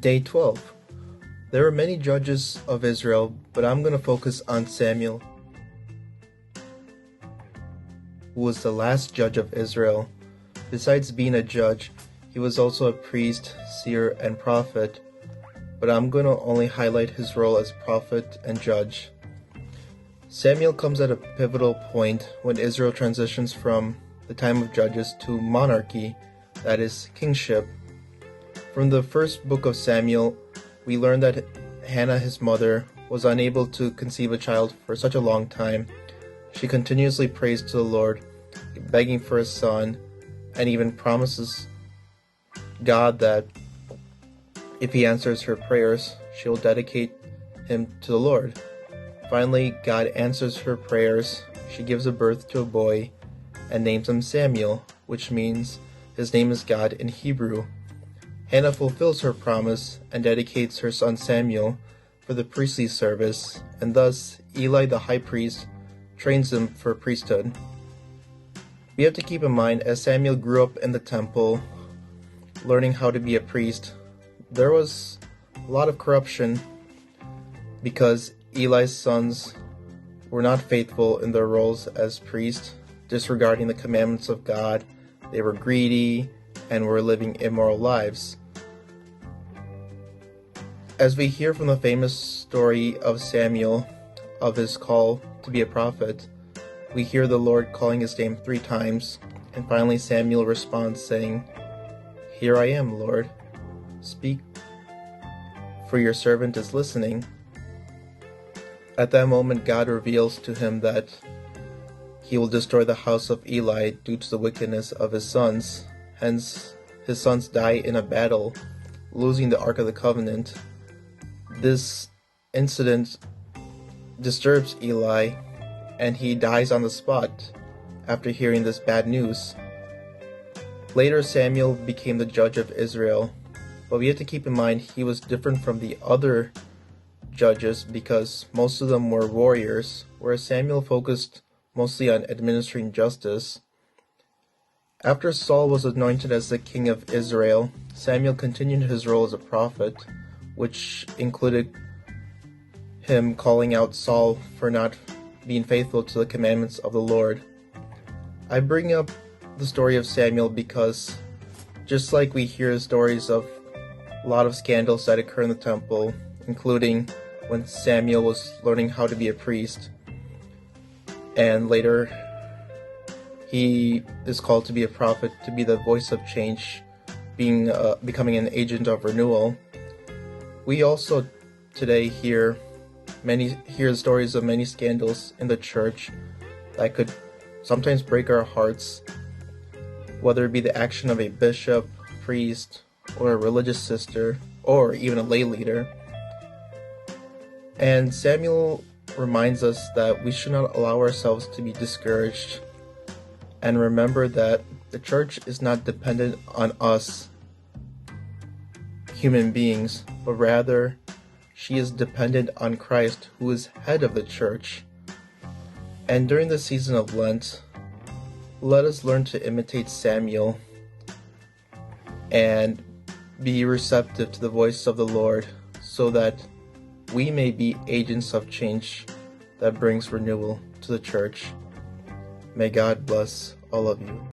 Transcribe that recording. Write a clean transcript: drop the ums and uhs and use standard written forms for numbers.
Day 12. There were many judges of Israel, but I'm going to focus on Samuel, who was the last judge of Israel. Besides being a judge, he was also a priest, seer, and prophet, but I'm going to only highlight his role as prophet and judge. Samuel comes at a pivotal point when Israel transitions from the time of judges to monarchy, that is, kingship. From the first book of Samuel, we learn that Hannah, his mother, was unable to conceive a child for such a long time. She continuously prays to the Lord, begging for a son, and even promises God that if he answers her prayers, she will dedicate him to the Lord. Finally, God answers her prayers. She gives a birth to a boy and names him Samuel, which means his name is God in Hebrew. Hannah fulfills her promise and dedicates her son Samuel for the priestly service, and thus Eli the high priest trains him for priesthood. We have to keep in mind, as Samuel grew up in the temple, learning how to be a priest, there was a lot of corruption because Eli's sons were not faithful in their roles as priests, disregarding the commandments of God. They were greedy and were living immoral lives. As we hear from the famous story of Samuel, of his call to be a prophet, we hear the Lord calling his name 3 times, and finally Samuel responds saying, "Here I am, Lord. Speak, for your servant is listening." At that moment, God reveals to him that he will destroy the house of Eli due to the wickedness of his sons. Hence, his sons die in a battle, losing the Ark of the Covenant. This incident disturbs Eli, and he dies on the spot after hearing this bad news. Later, Samuel became the judge of Israel, but we have to keep in mind he was different from the other judges because most of them were warriors, whereas Samuel focused mostly on administering justice. After Saul was anointed as the king of Israel, Samuel continued his role as a prophet, which included him calling out Saul for not being faithful to the commandments of the Lord. I bring up the story of Samuel because just like we hear stories of a lot of scandals that occur in the temple, including when Samuel was learning how to be a priest, and later he is called to be a prophet, to be the voice of change, becoming an agent of renewal. We also today hear stories of many scandals in the church that could sometimes break our hearts, whether it be the action of a bishop, priest, or a religious sister, or even a lay leader. And Samuel reminds us that we should not allow ourselves to be discouraged, and remember that the church is not dependent on us, human beings, but rather she is dependent on Christ, who is head of the church. And during the season of Lent, let us learn to imitate Samuel and be receptive to the voice of the Lord, so that we may be agents of change that brings renewal to the church. May God bless all of you.